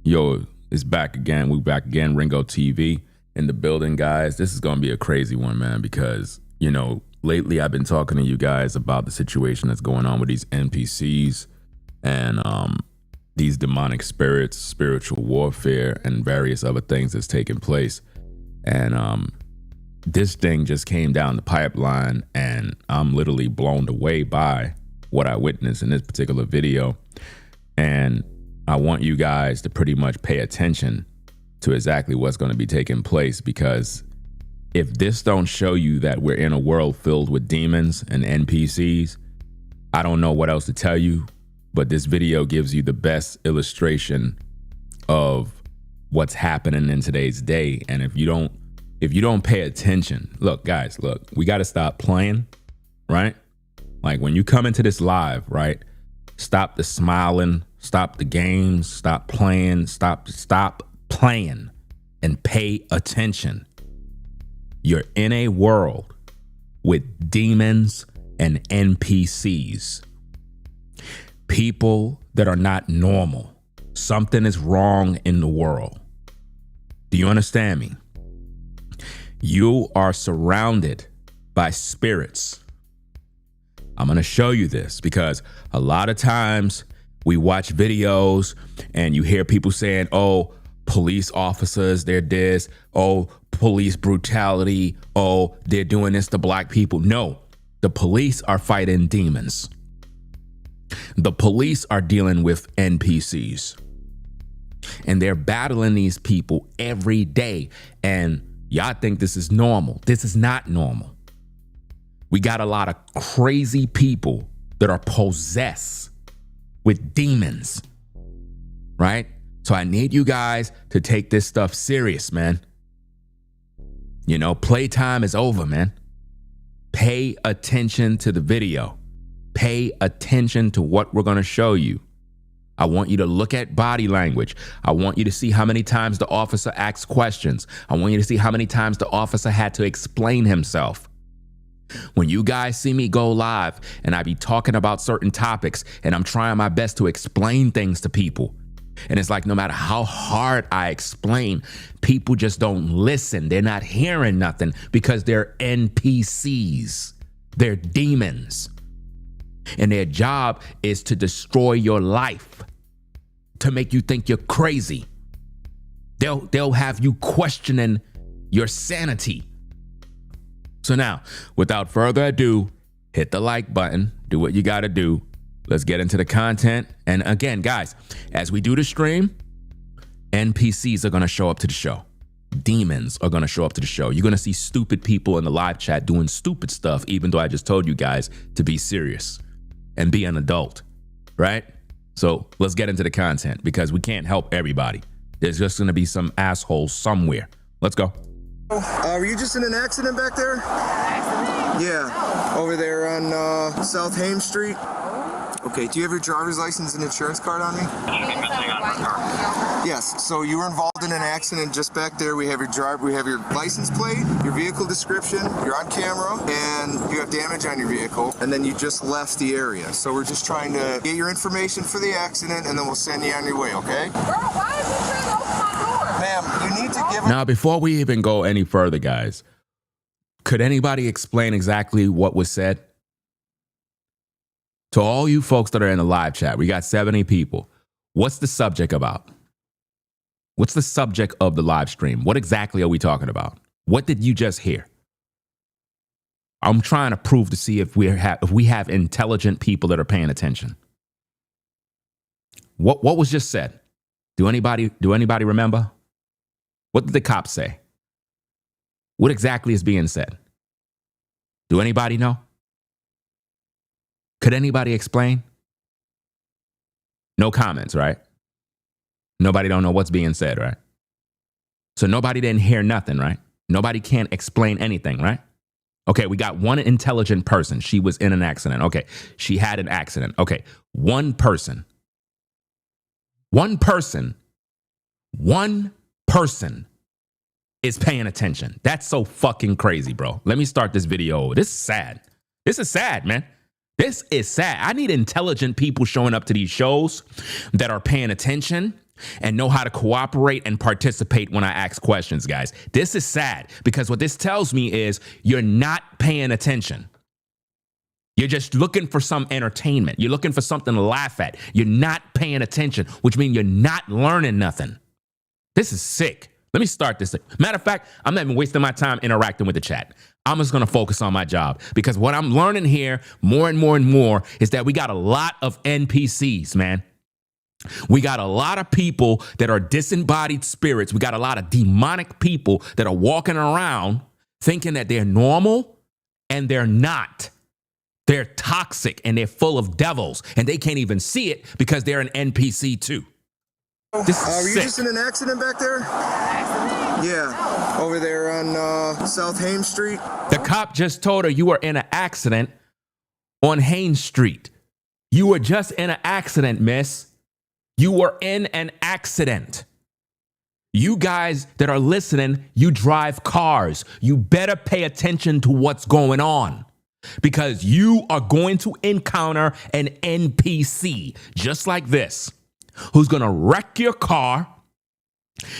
Yo, it's back again. We back again. Ringo TV in the building, guys. This is going to be a crazy one, man, because, you know, lately I've been talking to you guys about the situation that's going on with these NPCs and these demonic spirits, spiritual warfare, and various other things that's taking place. And this thing just came down the pipeline, and I'm literally blown away by what I witnessed in this particular video. And I want you guys to pretty much pay attention to exactly what's going to be taking place, because if this don't show you that we're in a world filled with demons and NPCs, I don't know what else to tell you, but this video gives you the best illustration of what's happening in today's day. And if you don't pay attention, look, guys, look, we got to stop playing, right? Like when you come into this live, right? Stop the smiling, stop the games, stop playing, stop playing and pay attention. You're in a world with demons and NPCs. People that are not normal. Something is wrong in the world. Do you understand me? You are surrounded by spirits. I'm going to show you this because a lot of times we watch videos and you hear people saying, oh, police officers, they're this. Oh, police brutality. Oh, they're doing this to black people. No, the police are fighting demons. The police are dealing with NPCs. And they're battling these people every day. And y'all think this is normal. This is not normal. We got a lot of crazy people that are possessed with demons, right? So I need you guys to take this stuff serious, man. You know, playtime is over, man. Pay attention to the video. Pay attention to what we're going to show you. I want you to look at body language. I want you to see how many times the officer asked questions. I want you to see how many times the officer had to explain himself. When you guys see me go live and I be talking about certain topics and I'm trying my best to explain things to people, and it's like no matter how hard I explain, people just don't listen. They're not hearing nothing because they're NPCs. They're demons. And their job is to destroy your life, to make you think you're crazy. They'll have you questioning your sanity. So now, without further ado, hit the like button, do what you gotta do. Let's get into the content. And again, guys, as we do the stream, NPCs are gonna show up to the show. Demons are gonna show up to the show. You're gonna see stupid people in the live chat doing stupid stuff, even though I just told you guys to be serious and be an adult, right? So let's get into the content because we can't help everybody. There's just gonna be some assholes somewhere. Let's go. Were you just in an accident back there? Accident? Yeah, over there on South Hames Street. Okay, do you have your driver's license and insurance card on me? Yes, so you were involved in an accident just back there. We have your license plate, your vehicle description, you're on camera, and you have damage on your vehicle, and then you just left the area. So we're just trying to get your information for the accident, and then we'll send you on your way, okay? Bro, why is you trying to open my door? Ma'am, you need to give... Now, before we even go any further, guys, could anybody explain exactly what was said? To all you folks that are in the live chat, we got 70 people. What's the subject about? What's the subject of the live stream? What exactly are we talking about? What did you just hear? I'm trying to prove to see if we have intelligent people that are paying attention. What was just said? Do anybody remember? What did the cops say? What exactly is being said? Do anybody know? Could anybody explain? No comments, right? Nobody don't know what's being said, right? So nobody didn't hear nothing, right? Nobody can't explain anything, right? Okay, we got one intelligent person. She was in an accident. Okay, she had an accident. Okay, one person is paying attention. That's so fucking crazy, bro. Let me start this video over. This is sad. This is sad, man. This is sad. I need intelligent people showing up to these shows that are paying attention and know how to cooperate and participate when I ask questions, guys. This is sad because what this tells me is you're not paying attention. You're just looking for some entertainment. You're looking for something to laugh at. You're not paying attention, which means you're not learning nothing. This is sick. Let me start this. Matter of fact, I'm not even wasting my time interacting with the chat. I'm just going to focus on my job because what I'm learning here more and more and more is that we got a lot of NPCs, man. We got a lot of people that are disembodied spirits. We got a lot of demonic people that are walking around thinking that they're normal, and they're not. They're toxic and they're full of devils, and they can't even see it because they're an NPC too. This is were you sick. just in an accident back there? Yeah, over there on South Hames Street. The cop just told her you were in an accident on Haines Street. You were just in an accident, miss. You were in an accident. You guys that are listening, you drive cars. You better pay attention to what's going on because you are going to encounter an NPC just like this, who's going to wreck your car.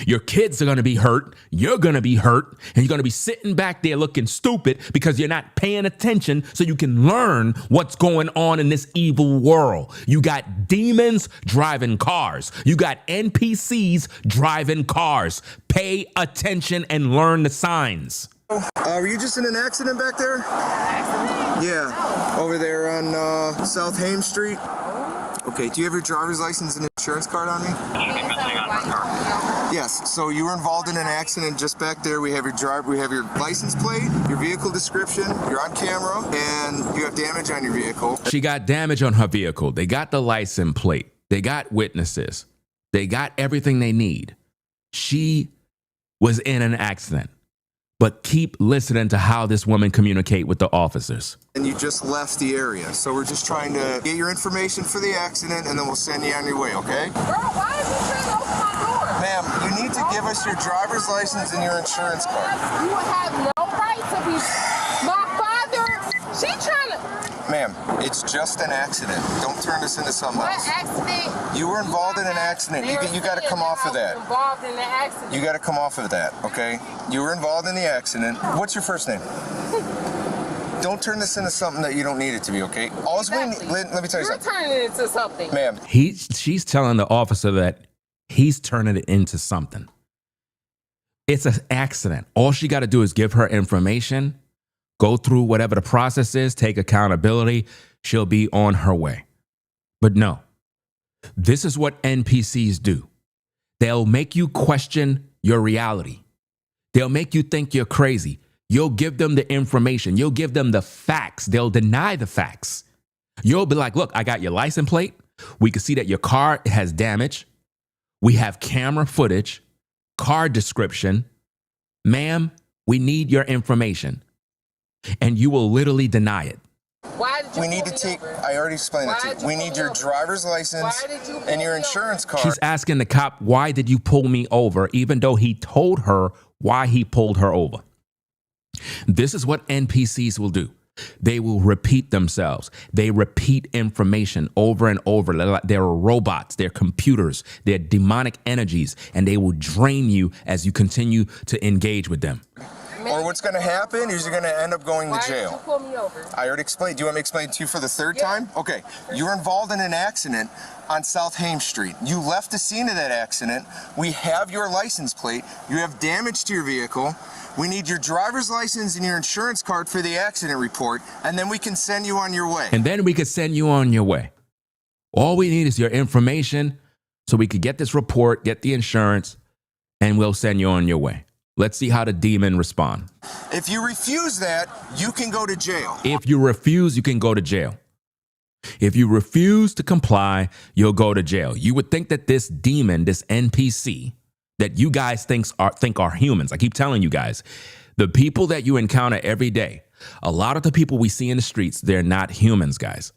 Your kids are going to be hurt. You're going to be hurt. And you're going to be sitting back there looking stupid because you're not paying attention so you can learn what's going on in this evil world. You got demons driving cars. You got NPCs driving cars. Pay attention and learn the signs. Were you just in an accident back there? Yeah, over there on South Hames Street. Okay, do you have your driver's license and insurance card on me? Yes, so you were involved in an accident just back there. We have your license plate, your vehicle description, you're on camera, and you have damage on your vehicle. She got damage on her vehicle. They got the license plate. They got witnesses. They got everything they need. She was in an accident. But keep listening to how this woman communicate with the officers. And you just left the area. So we're just trying to get your information for the accident, and then we'll send you on your way, okay? Girl, why is you trying to open my door? Ma'am, you need to give us your driver's license and your insurance card. You have no right to be. My father, she trying to. Ma'am, it's just an accident. Don't turn this into something What else. accident? You were involved in an accident. You got to come off of that. Involved in the accident. You got to come off of that, okay? You were involved in the accident. What's your first name? Don't turn this into something that you don't need it to be, okay? Exactly. Let me tell you You're something. turning it into something. Ma'am, She's telling the officer that he's turning it into something. It's an accident. All she got to do is give her information, go through whatever the process is, take accountability. She'll be on her way. But no, this is what NPCs do. They'll make you question your reality. They'll make you think you're crazy. You'll give them the information. You'll give them the facts. They'll deny the facts. You'll be like, look, I got your license plate. We can see that your car has damage. We have camera footage, car description. Ma'am, we need your information. And you will literally deny it. Why did you we need pull to me take, over? I already explained it Why to did you. you We pull need me your over? driver's license Why did you pull and your me insurance card. She's asking the cop, why did you pull me over? Even though he told her why he pulled her over. This is what NPCs will do. They will repeat themselves. They repeat information over and over. They're robots, they're computers, they're demonic energies, and they will drain you as you continue to engage with them. Or what's going to happen is you're going to end up going Why to jail. did you pull me over? I already explained. Do you want me to explain to you for the third Yeah. time? Okay. You were involved in an accident on South Hames Street. You left the scene of that accident. We have your license plate. You have damage to your vehicle. We need your driver's license and your insurance card for the accident report, and then we can send you on your way. And then we could send you on your way. All we need is your information so we could get this report, get the insurance, and we'll send you on your way. Let's see how the demon respond. If you refuse that, you can go to jail. If you refuse, you can go to jail. If you refuse to comply, you'll go to jail. You would think that this demon, this NPC, that you guys think are humans. I keep telling you guys, the people that you encounter every day, a lot of the people we see in the streets, they're not humans, guys.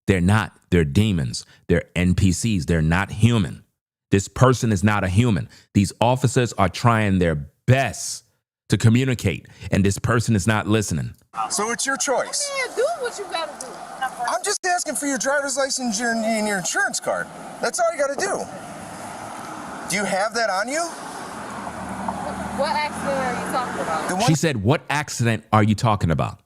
They're not. They're demons. They're NPCs. They're not human. This person is not a human. These officers are trying their best to communicate, and this person is not listening. So it's your choice. Yeah, do what you gotta do. I'm just asking for your driver's license and your insurance card. That's all you got to do. Do you have that on you? What accident are you talking about? The one She said, what accident are you talking about?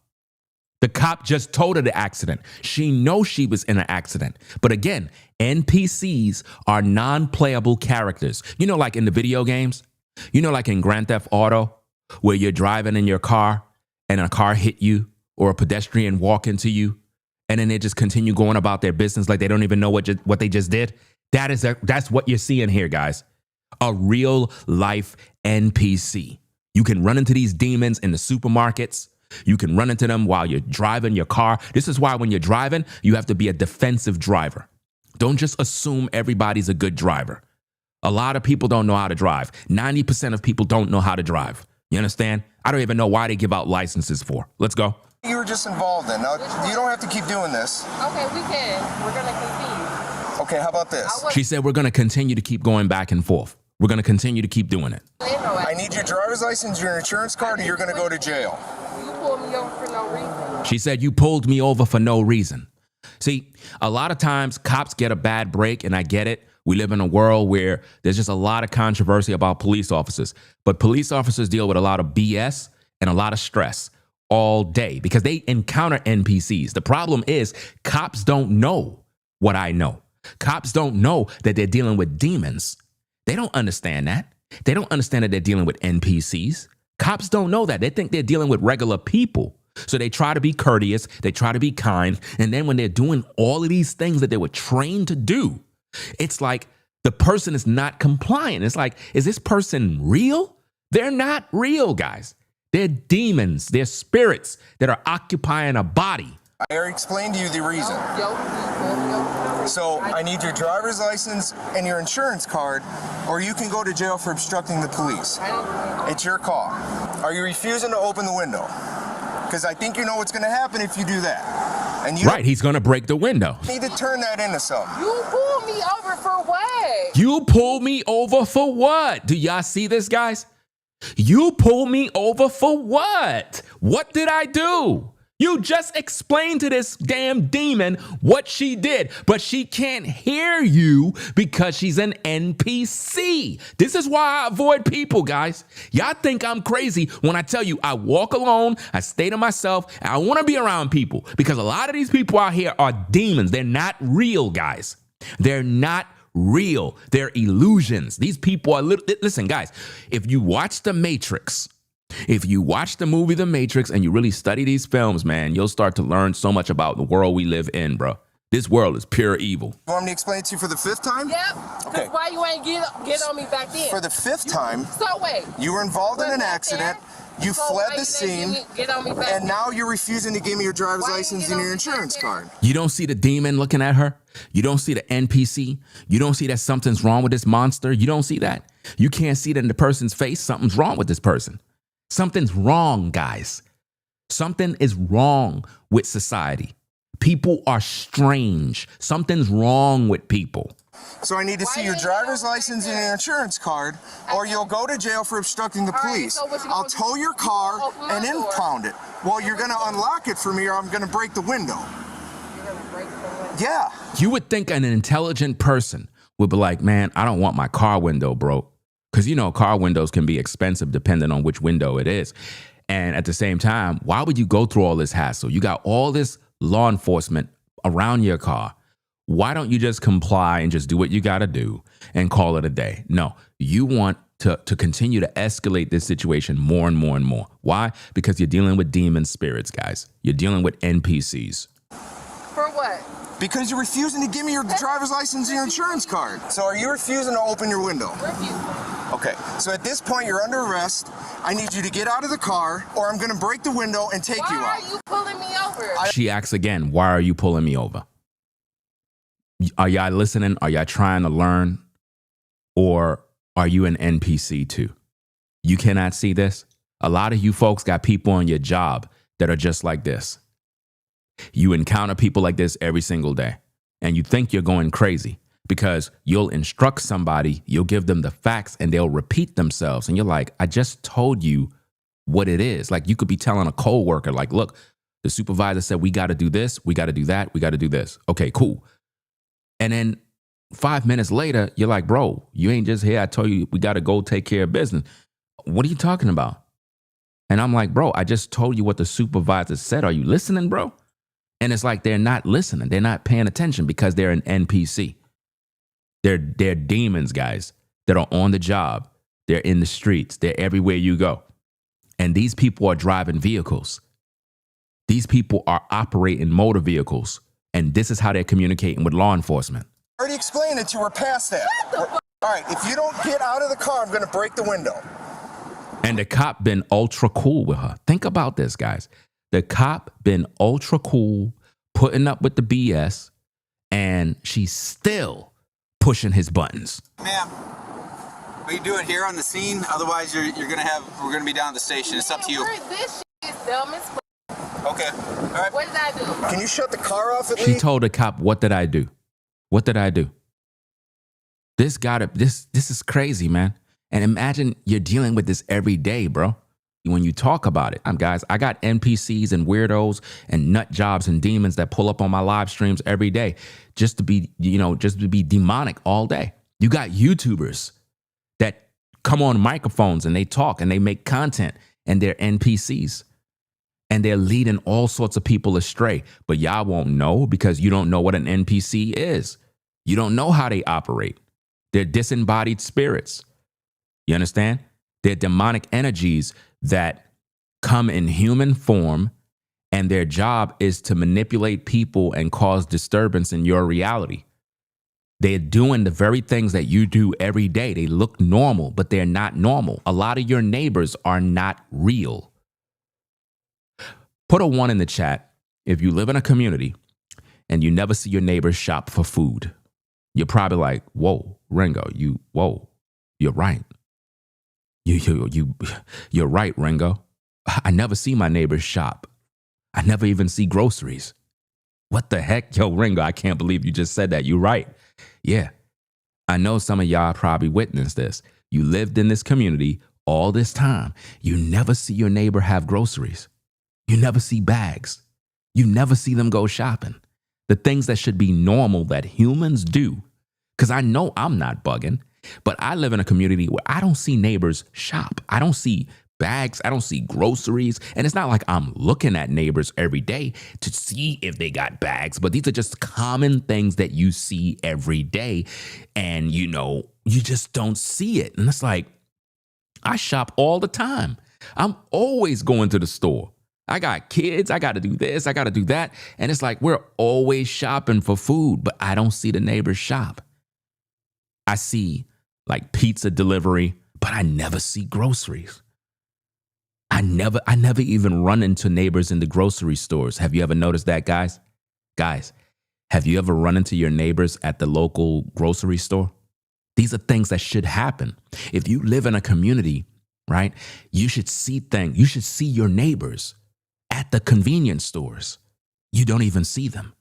The cop just told her the accident. She knows she was in an accident. But again, NPCs are non-playable characters. You know, like in the video games, you know, like in Grand Theft Auto, where you're driving in your car and a car hit you or a pedestrian walk into you, and then they just continue going about their business like they don't even know what they just did. That's what you're seeing here, guys. A real life NPC. You can run into these demons in the supermarkets. You can run into them while you're driving your car. This is why when you're driving, you have to be a defensive driver. Don't just assume everybody's a good driver. A lot of people don't know how to drive. 90% of people don't know how to drive. You understand? I don't even know why they give out licenses for. Let's go. you were just involved in. Now, you don't have to keep doing this. Okay, we can. We're going to continue. Okay, how about this? She said, we're going to continue to keep going back and forth. We're going to continue to keep doing it. I need your driver's license, your insurance card, or you're going to go to jail. You pulled me over for no reason. She said, you pulled me over for no reason. See, a lot of times cops get a bad break, and I get it. We live in a world where there's just a lot of controversy about police officers. But police officers deal with a lot of BS and a lot of stress all day because they encounter NPCs. The problem is cops don't know what I know. Cops don't know that they're dealing with demons. They don't understand that. They don't understand that they're dealing with NPCs. Cops don't know that. They think they're dealing with regular people. So they try to be courteous. They try to be kind. And then when they're doing all of these things that they were trained to do, it's like the person is not compliant. It's like, is this person real? They're not real, guys. They're demons. They're spirits that are occupying a body. I already explained to you the reason. So I need your driver's license and your insurance card, or you can go to jail for obstructing the police. It's your call. Are you refusing to open the window? Because I think you know what's going to happen if you do that. And you Right, he's going to break the window. need to turn that into something. You pulled me over for what? You pulled me over for what? Do y'all see this, guys? You pulled me over for what? What did I do? You just explained to this damn demon what she did, but she can't hear you because she's an NPC. This is why I avoid people, guys. Y'all think I'm crazy when I tell you I walk alone, I stay to myself, and I want to be around people because a lot of these people out here are demons. They're not real, guys. They're not real. They're illusions. These people are listen, guys, if you watch The Matrix, if you watch the movie The Matrix and you really study these films, man, you'll start to learn so much about the world we live in, bro. This world is pure evil. You want me to explain it to you for the 5th time? Yep. Okay. Why you ain't get on me back then? For the 5th time, So wait. you were involved in Went an back accident, there, you so fled why the you scene, didn't get on me back and then? now you're refusing to give me your driver's Why you license get and on your me back insurance there? card. You don't see the demon looking at her. You don't see the NPC. You don't see that something's wrong with this monster. You don't see that. You can't see that in the person's face. Something's wrong with this person. Something's wrong, guys. Something is wrong with society. People are strange. Something's wrong with people. So I need to see your driver's license and your insurance card, or you'll go to jail for obstructing the All right, police. so what you I'll gonna tow do? your car Open my and door. impound it. Well, you're going to unlock it for me, or I'm going to break the window. You're gonna break the window. Yeah. You would think an intelligent person would be like, man, I don't want my car window broke. Because, you know, car windows can be expensive depending on which window it is. And at the same time, why would you go through all this hassle? You got all this law enforcement around your car. Why don't you just comply and just do what you got to do and call it a day? No, you want to continue to escalate this situation more and more and more. Why? Because you're dealing with demon spirits, guys. You're dealing with NPCs. For what? Because you're refusing to give me your driver's license and your insurance card. So are you refusing to open your window? Refuse. Okay. So at this point, you're under arrest. I need you to get out of the car, or I'm going to break the window and take you Why out. are you pulling me over? She asks again, why are you pulling me over? Are y'all listening? Are y'all trying to learn? Or are you an NPC too? You cannot see this. A lot of you folks got people on your job that are just like this. You encounter people like this every single day, and you think you're going crazy because you'll instruct somebody, you'll give them the facts, and they'll repeat themselves. And you're like, I just told you what it is. Like you could be telling a coworker, like, look, the supervisor said, we got to do this, we got to do that, we got to do this. Okay, cool. And then 5 minutes later, you're like, bro, you ain't just here. I told you we got to go take care of business. What are you talking about? And I'm like, bro, I just told you what the supervisor said. Are you listening, bro? And it's like they're not listening. They're not paying attention because they're an NPC. They're demons, guys, that are on the job. They're in the streets. They're everywhere you go. And these people are driving vehicles. These people are operating motor vehicles. And this is how they're communicating with law enforcement. I already explained it to her. We're past that. All right, if you don't get out of the car, I'm going to break the window. And the cop been ultra cool with her. Think about this, guys. The cop been ultra cool, putting up with the BS, and she's still pushing his buttons. Ma'am, what are you doing here on the scene? Otherwise, we're gonna be down at the station. It's up to you. This shit is dumb as fuck. Okay. All right. What did I do? Can you shut the car off at She least? told the cop, what did I do? What did I do? This is crazy, man. And imagine you're dealing with this every day, bro. When you talk about it, guys, I got NPCs and weirdos and nut jobs and demons that pull up on my live streams every day just to be, just to be demonic all day. You got YouTubers that come on microphones and they talk and they make content and they're NPCs and they're leading all sorts of people astray. But y'all won't know because you don't know what an NPC is. You don't know how they operate. They're disembodied spirits. You understand? They're demonic energies that come in human form, and their job is to manipulate people and cause disturbance in your reality. They're doing the very things that you do every day. They look normal, but they're not normal. A lot of your neighbors are not real. Put a 1 in the chat if you live in a community and you never see your neighbors shop for food. You're probably like, whoa, Ringo, you're right. You're right, Ringo. I never see my neighbors shop. I never even see groceries. What the heck? Yo, Ringo, I can't believe you just said that. You're right. Yeah. I know some of y'all probably witnessed this. You lived in this community all this time. You never see your neighbor have groceries. You never see bags. You never see them go shopping. The things that should be normal that humans do. Because I know I'm not bugging. But I live in a community where I don't see neighbors shop. I don't see bags. I don't see groceries. And it's not like I'm looking at neighbors every day to see if they got bags. But these are just common things that you see every day. And, you just don't see it. And it's like, I shop all the time. I'm always going to the store. I got kids. I got to do this. I got to do that. And it's like, we're always shopping for food, but I don't see the neighbors shop. I see like pizza delivery, but I never see groceries. I never even run into neighbors in the grocery stores. Have you ever noticed that, guys? Guys, have you ever run into your neighbors at the local grocery store? These are things that should happen. If you live in a community, right, you should see things. You should see your neighbors at the convenience stores. You don't even see them.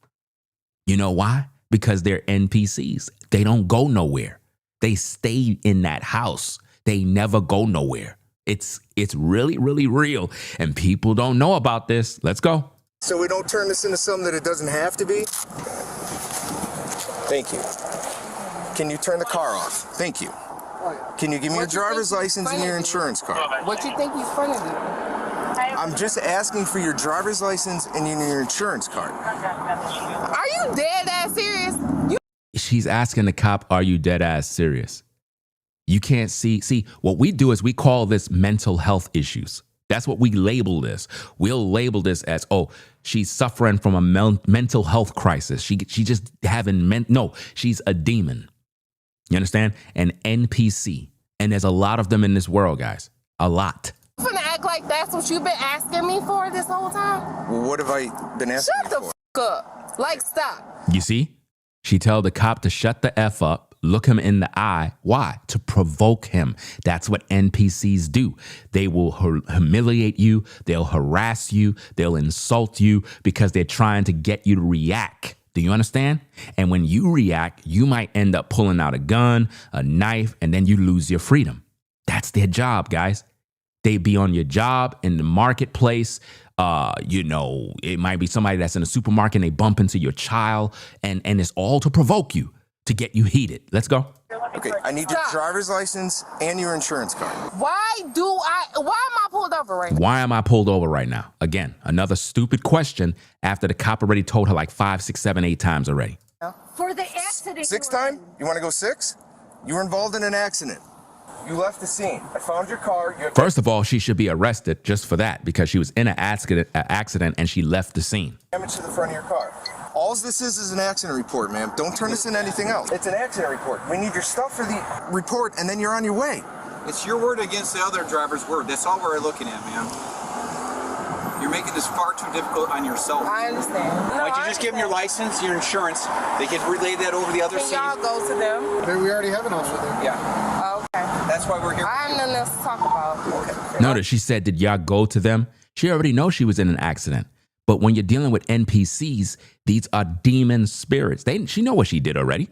You know why? Because they're NPCs. They don't go nowhere. They stay in that house. They never go nowhere. It's really, really real. And people don't know about this. Let's go. So we don't turn this into something that it doesn't have to be? Thank you. Can you turn the car off? Thank you. Can you give me your driver's license and your insurance card? What you think he's funny to? I'm just asking for your driver's license and your insurance card. Are you dead ass serious? She's asking the cop, are you dead ass serious? You can't see, what we do is we call this mental health issues. That's what we label this. We'll label this as, oh, she's suffering from a mental health crisis. She just she's a demon. You understand? An NPC. And there's a lot of them in this world, guys. A lot. You finna act like that's what you've been asking me for this whole time? Well, what have I been asking you for? Shut the f up. Like, stop. You see? She tell the cop to shut the F up, look him in the eye. Why? To provoke him. That's what NPCs do. They will humiliate you. They'll harass you. They'll insult you because they're trying to get you to react. Do you understand? And when you react, you might end up pulling out a gun, a knife, and then you lose your freedom. That's their job, guys. They be on your job in the marketplace. It might be somebody that's in a supermarket and they bump into your child and it's all to provoke you. to get you heated. Let's go. Okay, I need your Stop. driver's license and your insurance card. Why am I pulled over right now? Why am I pulled over right now? Again, another stupid question after the cop already told her like 5, 6, 7, 8 times already. For the accident. Sixth time? You want to go 6? You were involved in an accident. You left the scene. I found your car. First of all, she should be arrested just for that because she was in an accident and she left the scene. Damage to the front of your car. All this is an accident report, ma'am. Don't turn this into anything else. It's an accident report. We need your stuff for the report, and then you're on your way. It's your word against the other driver's word. That's all we're looking at, ma'am. You're making this far too difficult on yourself. I understand. Why don't you just give them your license, your insurance? They can relay that over the other Can scene. y'all go to them? We already have an officer there. Yeah. Okay. That's why we're here. I have nothing else to talk about. Notice she said, did y'all go to them? She already knows she was in an accident. But when you're dealing with NPCs, these are demon spirits. She know what she did already.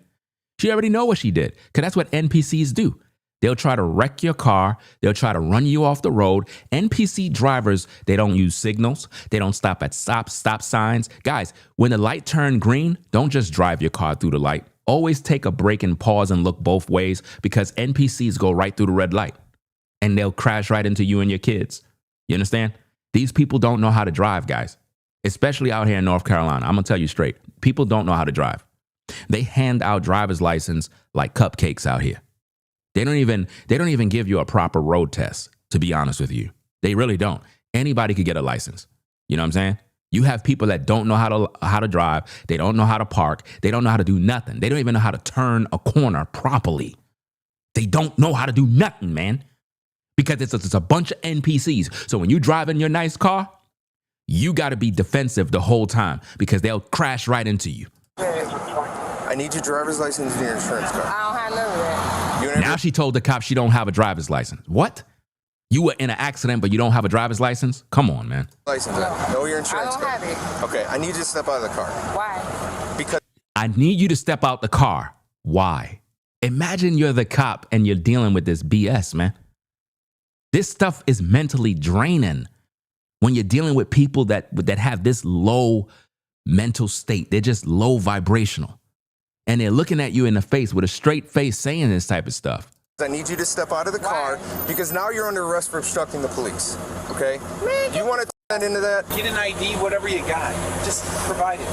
She already know what she did because that's what NPCs do. They'll try to wreck your car. They'll try to run you off the road. NPC drivers, they don't use signals. They don't stop at stop signs. Guys, when the light turned green, don't just drive your car through the light. Always take a break and pause and look both ways because NPCs go right through the red light and they'll crash right into you and your kids. You understand? These people don't know how to drive, guys, especially out here in North Carolina. I'm going to tell you straight. People don't know how to drive. They hand out driver's license like cupcakes out here. They don't even give you a proper road test, to be honest with you. They really don't. Anybody could get a license. You know what I'm saying? You have people that don't know how to drive. They don't know how to park. They don't know how to do nothing. They don't even know how to turn a corner properly. They don't know how to do nothing, man. Because it's a bunch of NPCs. So when you drive in your nice car, you got to be defensive the whole time because they'll crash right into you. I need your driver's license and your insurance card. I don't have none of that. Now she told the cop she don't have a driver's license. What? You were in an accident, but you don't have a driver's license? Come on, man. License. No, your insurance I don't card. have it. Okay, I need you to step out of the car. Why? Because I need you to step out the car. Why? Imagine you're the cop and you're dealing with this BS, man. This stuff is mentally draining when you're dealing with people that have this low mental state. They're just low vibrational. And they're looking at you in the face with a straight face saying this type of stuff. I need you to step out of the car because now you're under arrest for obstructing the police. Okay? Man, You want to turn into that? Get an ID, whatever you got. Just provide it.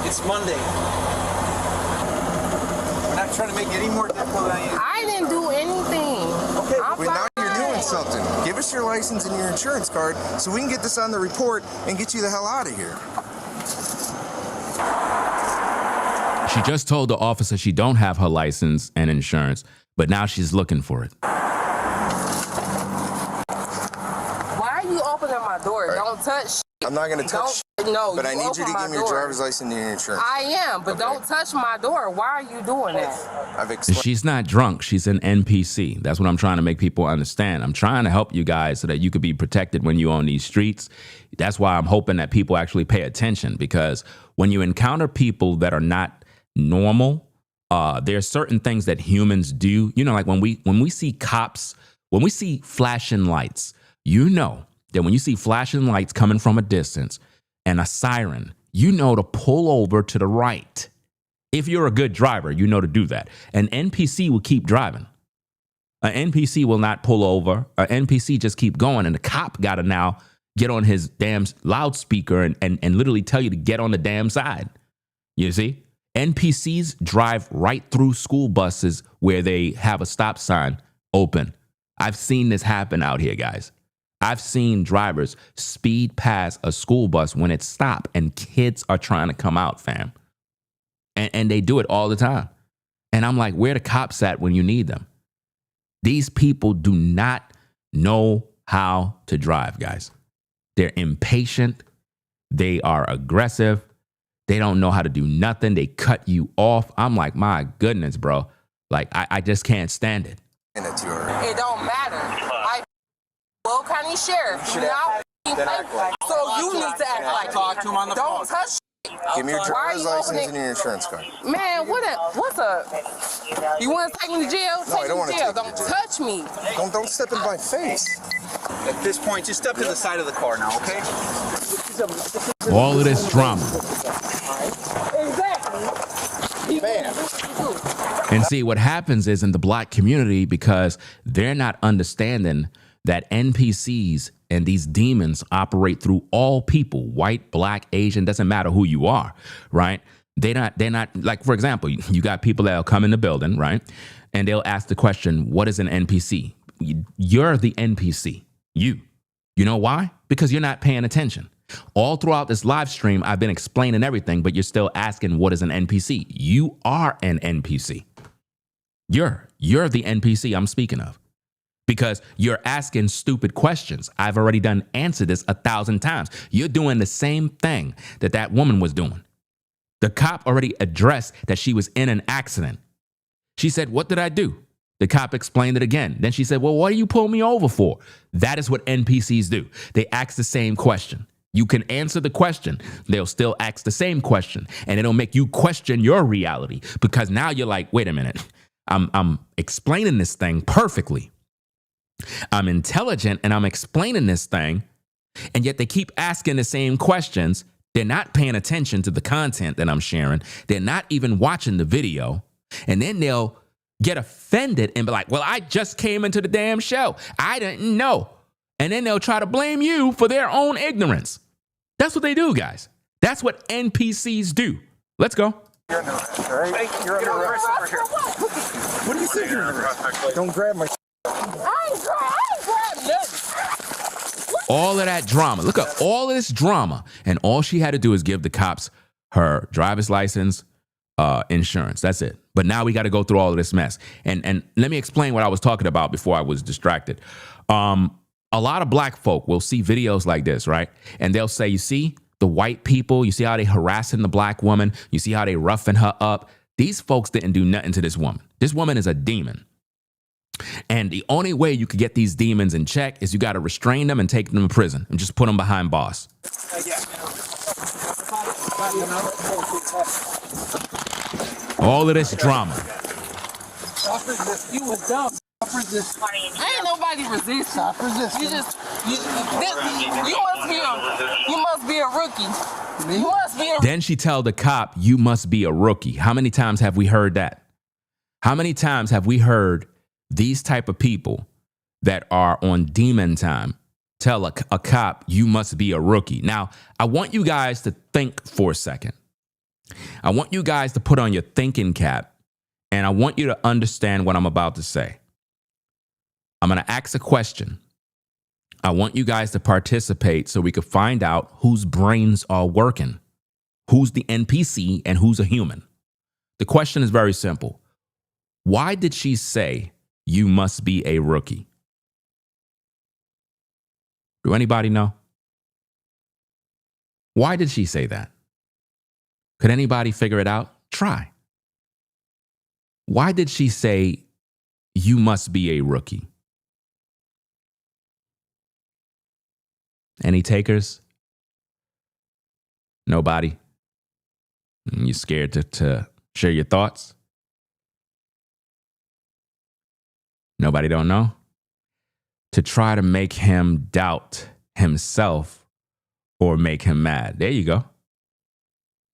It's Monday. We're not trying to make it any more difficult than you. I didn't do anything. Okay, I'm well, now you're fine. doing something. Give us your license and your insurance card so we can get this on the report and get you the hell out of here. She just told the officer she don't have her license and insurance, but now she's looking for it. Why are you opening my door? Right. Don't touch. I'm not going to touch, No, but I need you to give me your driver's license and your insurance. I am, but don't touch my door. Why are you doing that? I've explained. She's not drunk. She's an NPC. That's what I'm trying to make people understand. I'm trying to help you guys so that you could be protected when you're on these streets. That's why I'm hoping that people actually pay attention because when you encounter people that are not normal, there are certain things that humans do. You know, like when we see cops, when we see flashing lights, you know that when you see flashing lights coming from a distance and a siren, you know to pull over to the right. If you're a good driver, you know to do that. An NPC will keep driving. An NPC will not pull over. An NPC just keep going. And the cop got to now get on his damn loudspeaker and literally tell you to get on the damn side. You see? NPCs drive right through school buses where they have a stop sign open. I've seen this happen out here, guys. I've seen drivers speed past a school bus when it stopped and kids are trying to come out, fam. And they do it all the time. And I'm like, where the cops at when you need them? These people do not know how to drive, guys. They're impatient. They are aggressive. They don't know how to do nothing. They cut you off. I'm like, my goodness, bro. Like, I just can't stand it. And it's your. It don't matter. I Will County Sheriff. should Now, act like- so you need to act like Talk to him on the phone. Don't touch. Give me your Why are driver's you license opening- and your insurance card. Man, what's up? You want to take me to jail? No, I Take don't me wanna to jail. take you to Don't jail. touch me. Don't step in my face. At this point, just step to the side of the car now, okay? All of this drama. Exactly. Man. And see, what happens is in the black community, because they're not understanding that NPCs and these demons operate through all people, white, black, Asian, doesn't matter who you are, right? They're not like, for example, you got people that'll come in the building, right? And they'll ask the question, what is an NPC? You're the NPC, you know why? Because you're not paying attention. All throughout this live stream, I've been explaining everything, but you're still asking, what is an NPC? You are an NPC. You're the NPC I'm speaking of, because you're asking stupid questions. I've already answered this 1,000 times. You're doing the same thing that woman was doing. The cop already addressed that she was in an accident. She said, what did I do? The cop explained it again. Then she said, well, what do you pull me over for? That is what NPCs do. They ask the same question. You can answer the question. They'll still ask the same question, and it'll make you question your reality, because now you're like, wait a minute. I'm explaining this thing perfectly. I'm intelligent and I'm explaining this thing, and yet they keep asking the same questions. They're not paying attention to the content that I'm sharing. They're not even watching the video. And then they'll get offended and be like, well, I just came into the damn show. I didn't know. And then they'll try to blame you for their own ignorance. That's what they do, guys. That's what NPCs do. Let's go. You're under arrest, all right? You're under arrest over here. What do you think you're under arrest? Don't grab my I ain't grabbing nothing. All of that drama. Look at all of this drama. And all she had to do is give the cops her driver's license, insurance. That's it. But now we got to go through all of this mess. And let me explain what I was talking about before I was distracted. A lot of black folk will see videos like this, right? And they'll say, you see the white people, you see how they harassing the black woman, you see how they roughing her up. These folks didn't do nothing to this woman. This woman is a demon. And the only way you could get these demons in check is you got to restrain them and take them to prison and just put them behind bars. All of this drama. You was dumb. Ain't nobody resisting. You must be a rookie. You must be a Then she tell the cop, you must be a rookie. How many times have we heard that? How many times have we heard these type of people that are on demon time tell a cop, you must be a rookie? Now, I want you guys to think for a second. I want you guys to put on your thinking cap, and I want you to understand what I'm about to say. I'm going to ask a question. I want you guys to participate so we can find out whose brains are working, who's the NPC and who's a human. The question is very simple. Why did she say you must be a rookie? Do anybody know? Why did she say that? Could anybody figure it out? Try. Why did she say you must be a rookie? Any takers? Nobody? You scared to share your thoughts? Nobody don't know? To try to make him doubt himself or make him mad. There you go.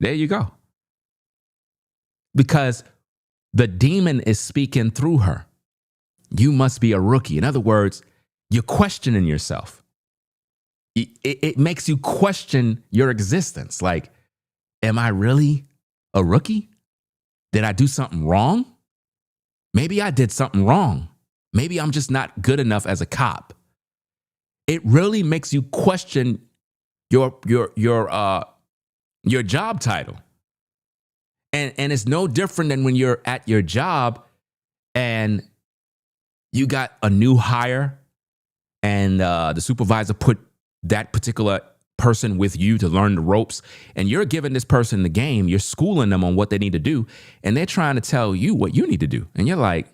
There you go. Because the demon is speaking through her. You must be a rookie. In other words, you're questioning yourself. It makes you question your existence. Like, am I really a rookie? Did I do something wrong? Maybe I did something wrong. Maybe I'm just not good enough as a cop. It really makes you question your job title. And it's no different than when you're at your job and you got a new hire and the supervisor put that particular person with you to learn the ropes, and you're giving this person the game, you're schooling them on what they need to do, and they're trying to tell you what you need to do. And you're like,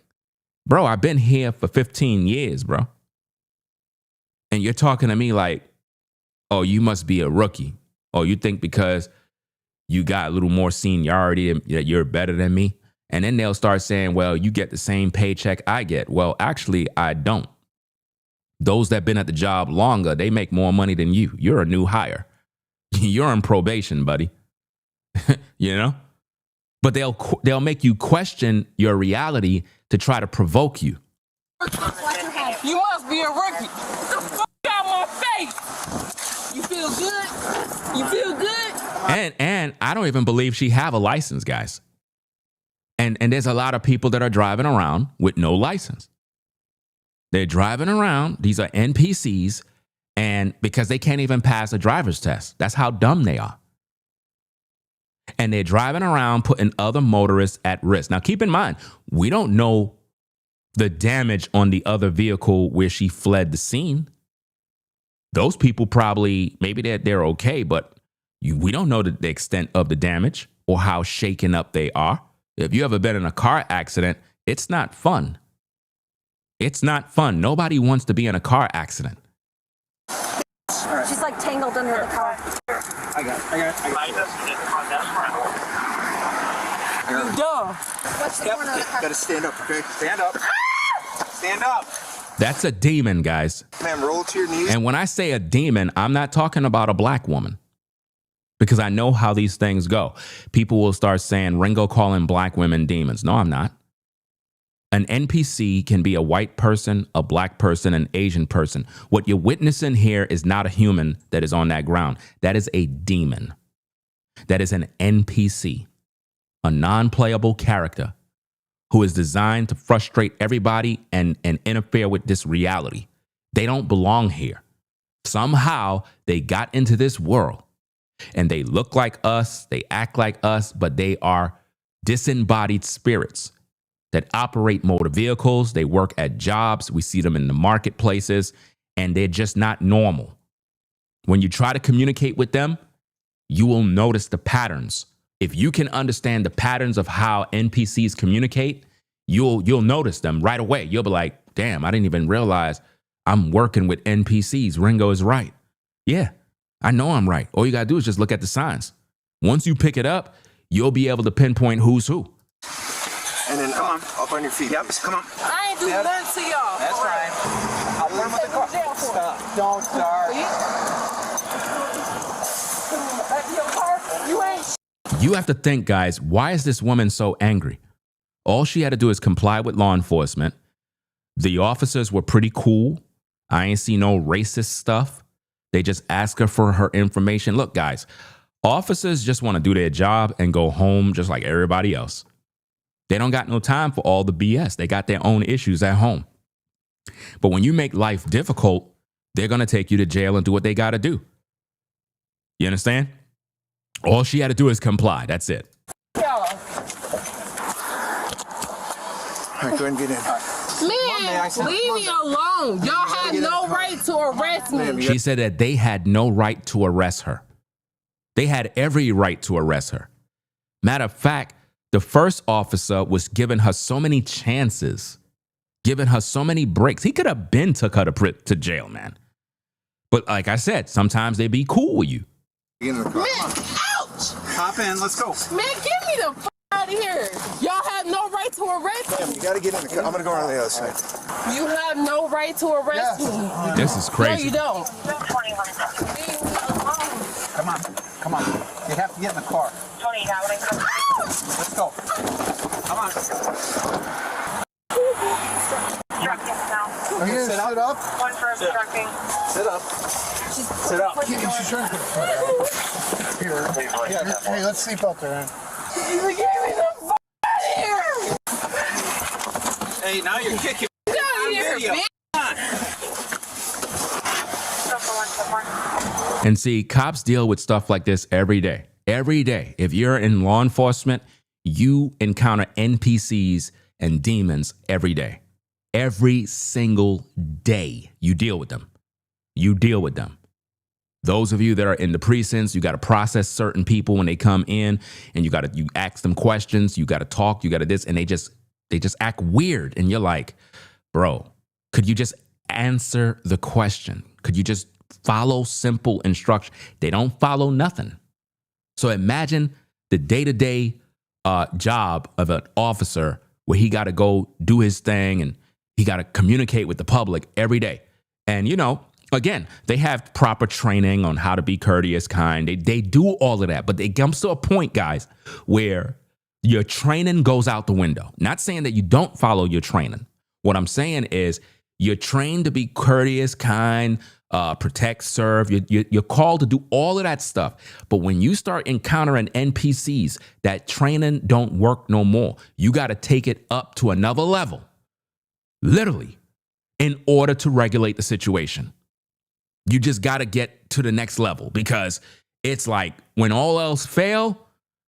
bro, I've been here for 15 years, bro. And you're talking to me like, oh, you must be a rookie. Oh, you think because you got a little more seniority that you're better than me? And then they'll start saying, well, you get the same paycheck I get. Well, actually, I don't. Those that have been at the job longer, they make more money than you. You're a new hire. You're on probation, buddy. You know? But they'll make you question your reality to try to provoke you. You must be a rookie. Get the fuck out my face. You feel good? You feel good? And I don't even believe she have a license, guys. And there's a lot of people that are driving around with no license. They're driving around. These are NPCs. And because they can't even pass a driver's test. That's how dumb they are. And they're driving around putting other motorists at risk. Now, keep in mind, we don't know the damage on the other vehicle where she fled the scene. Those people probably, maybe they're okay, but we don't know the extent of the damage or how shaken up they are. If you ever been in a car accident, it's not fun. It's not fun. Nobody wants to be in a car accident. She's like tangled under the car. I got You dumb. What's the corner of the car? Gotta stand up, okay? Stand up. Stand up. That's a demon, guys. Ma'am, roll to your knees. And when I say a demon, I'm not talking about a black woman. Because I know how these things go. People will start saying, Ringo calling black women demons. No, I'm not. An NPC can be a white person, a black person, an Asian person. What you're witnessing here is not a human that is on that ground. That is a demon. That is an NPC, a non-playable character who is designed to frustrate everybody and interfere with this reality. They don't belong here. Somehow they got into this world and they look like us, they act like us, but they are disembodied spirits that operate motor vehicles. They work at jobs. We see them in the marketplaces, and they're just not normal. When you try to communicate with them, you will notice the patterns. If you can understand the patterns of how NPCs communicate, you'll notice them right away. You'll be like, damn, I didn't even realize I'm working with NPCs. Ringo is right. Yeah, I know I'm right. All you got to do is just look at the signs. Once you pick it up, you'll be able to pinpoint who's who. And then up on your feet. Yep, come on. I ain't do nothing to y'all. That's fine. I'll put him with the car. Stop. Don't start. Your car, you ain't. You have to think, guys, why is this woman so angry? All she had to do is comply with law enforcement. The officers were pretty cool. I ain't see no racist stuff. They just ask her for her information. Look, guys, officers just want to do their job and go home just like everybody else. They don't got no time for all the BS. They got their own issues at home. But when you make life difficult, they're going to take you to jail and do what they got to do. You understand? All she had to do is comply. That's it. Y'all. All right, go ahead and get in. Man, leave me alone. Y'all had no right to arrest me. She said that they had no right to arrest her. They had every right to arrest her. Matter of fact, the first officer was giving her so many chances, giving her so many breaks. He could have took her to jail, man. But like I said, sometimes they be cool with you. Get in the car. Man, ouch! Hop in. Let's go. Man, get me the f out of here. Y'all have no right to arrest me. You gotta get in the car. I'm gonna go around the other side. You have no right to arrest me. This is No, crazy. you don't. Come on. Come on. You have to get in the car. Let's go. Come on. Are you gonna sit up? One for obstructing. Sit up. Sit up. She's trying to put it here. Hey, let's sleep out there, man. You get me the f out of here. Hey, now you're kicking. Get out of here, Video. bitch. And see, cops deal with stuff like this every day. Every day. If you're in law enforcement, you encounter NPCs and demons every day. Every single day you deal with them. You deal with them. Those of you that are in the precincts, you got to process certain people when they come in, and you ask them questions, you got to talk, you got to this, and they just act weird. And you're like, bro, could you just answer the question? Could you just follow simple instructions? They don't follow nothing. So imagine the day-to-day job of an officer where he got to go do his thing and he got to communicate with the public every day. And, you know, Again, they have proper training on how to be courteous, kind. They do all of that, but it comes to a point, guys, where your training goes out the window. Not saying that you don't follow your training. What I'm saying is you're trained to be courteous, kind, protect, serve. You're called to do all of that stuff. But when you start encountering NPCs, that training don't work no more. You got to take it up to another level, literally, in order to regulate the situation. You just got to get to the next level, because it's like when all else fail,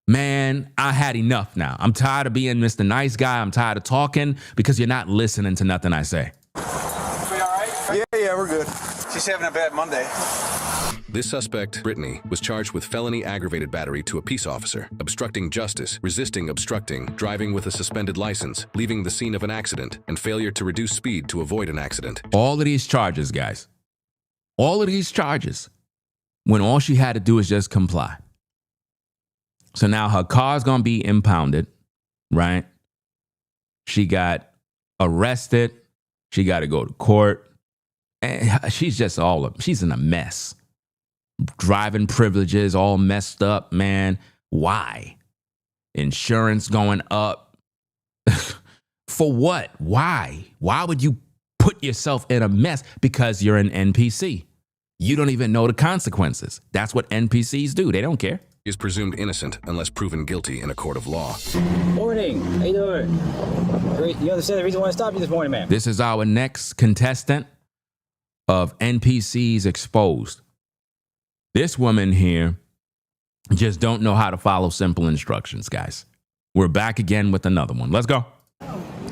man, I had enough now. I'm tired of being Mr. Nice Guy. I'm tired of talking because you're not listening to nothing I say. We all right? Yeah, we're good. She's having a bad Monday. This suspect, Brittany, was charged with felony aggravated battery to a peace officer, obstructing justice, resisting obstructing, driving with a suspended license, leaving the scene of an accident, and failure to reduce speed to avoid an accident. All of these charges, guys. All of these charges, when all she had to do is just comply. So now her car's going to be impounded, right? She got arrested. She got to go to court. And she's just she's in a mess. Driving privileges all messed up, man. Why? Insurance going up. For what? Why? Why would you put yourself in a mess? Because you're an NPC. You don't even know the consequences. That's what NPCs do. They don't care. He is presumed innocent unless proven guilty in a court of law. Morning. How you doing? Great. You understand the reason why I stopped you this morning, ma'am? This is our next contestant of NPCs Exposed. This woman here just don't know how to follow simple instructions, guys. We're back again with another one. Let's go.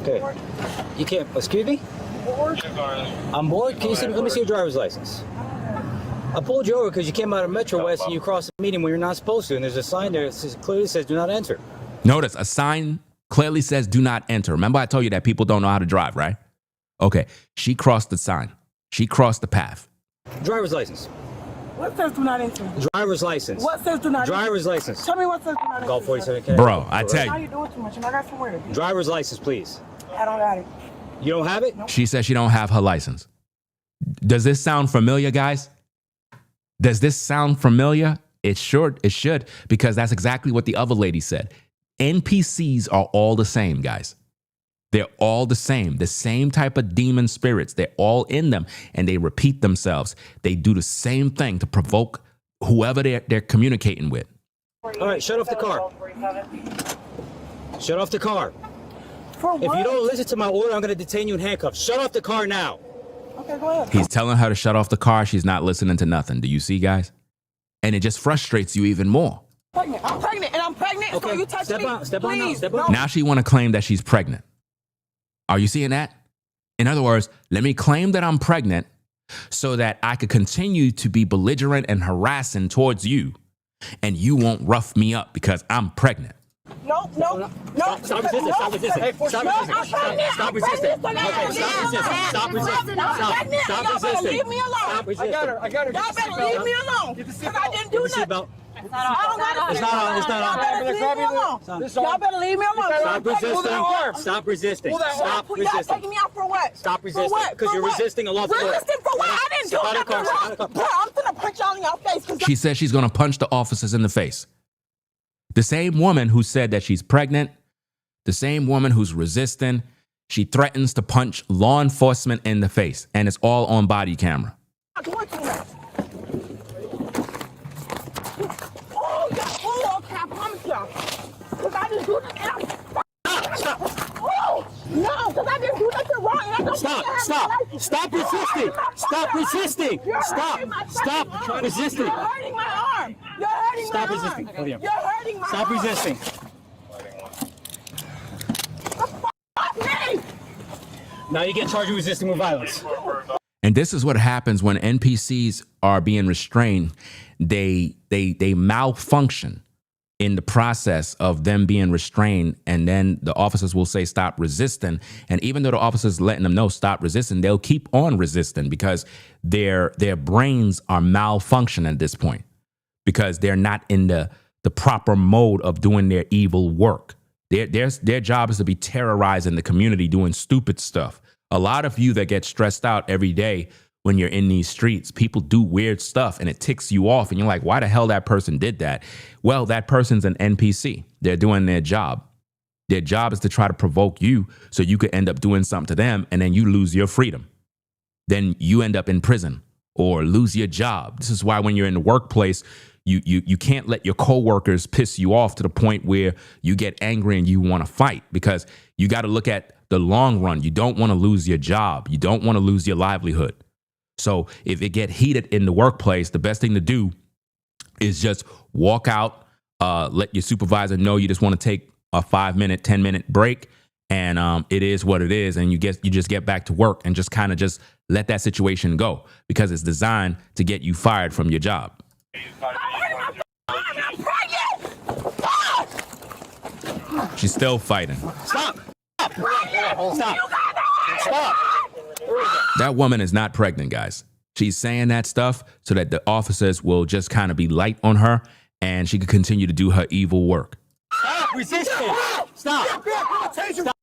Okay. You can't, excuse me? I'm bored. Can you see, let me see your driver's license. I pulled you over because you came out of Metro West and you crossed the median when you're not supposed to. And there's a sign there that clearly says do not enter. Notice a sign clearly says do not enter. Remember I told you that people don't know how to drive, right? Okay. She crossed the sign. She crossed the path. Driver's license. What says do not enter? Driver's license. What says do not enter? Driver's license. Tell me what says do not enter. Golf 47K. Bro, I tell Now you. you're doing too much and I got some work. Driver's license, please. I don't got it. You don't have it? She says she don't have her license. Does this sound familiar, guys? Does this sound familiar? It should, because that's exactly what the other lady said. NPCs are all the same, guys. They're all the same type of demon spirits. They're all in them, and they repeat themselves. They do the same thing to provoke whoever they're communicating with. All right, shut off the car. Shut off the car. For what? If you don't listen to my order, I'm going to detain you in handcuffs. Shut off the car now. Okay, go ahead. He's telling her to shut off the car. She's not listening to nothing. Do you see, guys? And it just frustrates you even more. I'm pregnant, and I'm pregnant, Okay, so you touch step me. on, step on now, Please, step on. no. Now she want to claim that she's pregnant. Are you seeing that? In other words, let me claim that I'm pregnant so that I could continue to be belligerent and harassing towards you, and you won't rough me up because I'm pregnant. No. Stop resisting. Stop resisting. Stop resisting. Stop resisting. Okay, stop resisting. Stop resisting. Leave me alone. Stop resisting. I got her. Y'all better leave me alone. Because I didn't do Get the nothing. seatbelt. I don't got It's not on. It's not on. Y'all better leave me alone. Y'all better leave me alone. Stop resisting. Stop resisting. Stop Y'all resisting. taking me out for what? Stop resisting. For what? Because For you're what? resisting a lawful order. Resisting for what? I didn't do Step out of the nothing car. Step out of the wrong. car. Bro, I'm gonna punch y'all in your face. 'Cause She says she's going to punch the officers in the face. The same woman who said that she's pregnant, the same woman who's resisting, she threatens to punch law enforcement in the face, and it's all on body camera. I'm doing too much. Oh, yeah. Okay, I promise y'all. Because I didn't do nothing. Stop. Oh, no, because I didn't do nothing wrong. And I don't Stop. have Stop. my license. Stop You're resisting. hurting my Stop fucking resisting. arm. You're Stop. hurting my Stop fucking arm. resisting. You're hurting my arm. You're hurting Stop my resisting. arm. William. You're hurting my Stop arm. resisting. Fuck me. Now you get charged with resisting with violence. And this is what happens when NPCs are being restrained. They malfunction in the process of them being restrained, and then the officers will say stop resisting. And even though the officers letting them know stop resisting, they'll keep on resisting because their brains are malfunctioning at this point because they're not in the proper mode of doing their evil work. Their job is to be terrorizing the community, doing stupid stuff. A lot of you that get stressed out every day when you're in these streets. People do weird stuff and it ticks you off and you're like, why the hell that person did that? Well, that person's an NPC. They're doing their job. Their job is to try to provoke you so you could end up doing something to them and then you lose your freedom. Then you end up in prison or lose your job. This is why when you're in the workplace, you can't let your coworkers piss you off to the point where you get angry and you want to fight, because you got to look at the long run. You don't want to lose your job. You don't want to lose your livelihood. So if it get heated in the workplace, the best thing to do is just walk out, let your supervisor know you just want to take a 5-minute, 10-minute break. And it is what it is. And you just get back to work and just kind of just let that situation go, because it's designed to get you fired from your job. She's still fighting. Stop! Stop! Stop! That woman is not pregnant, guys. She's saying that stuff so that the officers will just kind of be light on her and she could continue to do her evil work. Stop resisting! Stop! Stop!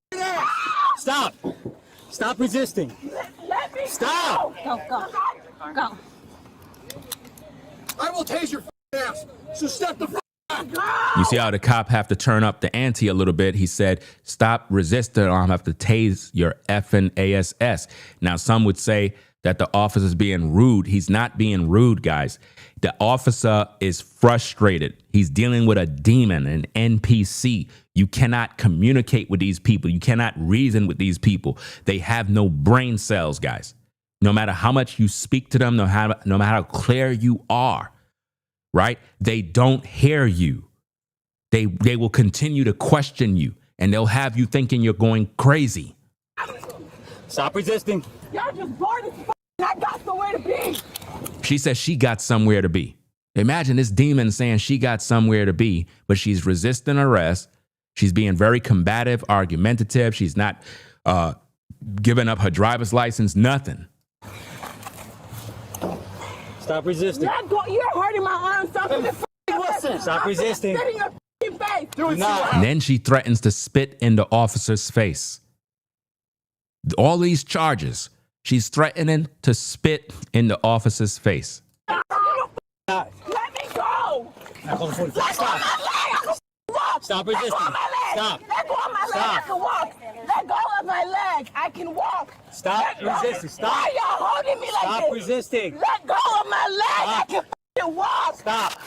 Stop! Stop resisting! Stop! Go. I will tase your ass. So step the You see how the cop have to turn up the ante a little bit. He said, stop resisting or I'm gonna have to tase your effing ass. Now, some would say that the officer's being rude. He's not being rude, guys. The officer is frustrated. He's dealing with a demon, an NPC. You cannot communicate with these people. You cannot reason with these people. They have no brain cells, guys. No matter how much you speak to them, no matter how clear you are, right? They don't hear you. They will continue to question you and they'll have you thinking you're going crazy. Stop resisting. Y'all just bored as f***. I got somewhere to be. She says she got somewhere to be. Imagine this demon saying she got somewhere to be, but she's resisting arrest. She's being very combative, argumentative. She's not giving up her driver's license, nothing. Stop resisting. You're hurting my arm. Stop resisting. Spit in your f***ing face. Do not. And then she threatens to spit in the officer's face. All these charges, she's threatening to spit in the officer's face. Let me go. Stop. Stop resisting. Stop. Let go of my leg. I can walk. Let go of my leg. I can walk. Stop resisting. Stop. Why y'all holding me like this? Stop resisting. Let go of my leg. I can f***ing walk. Stop.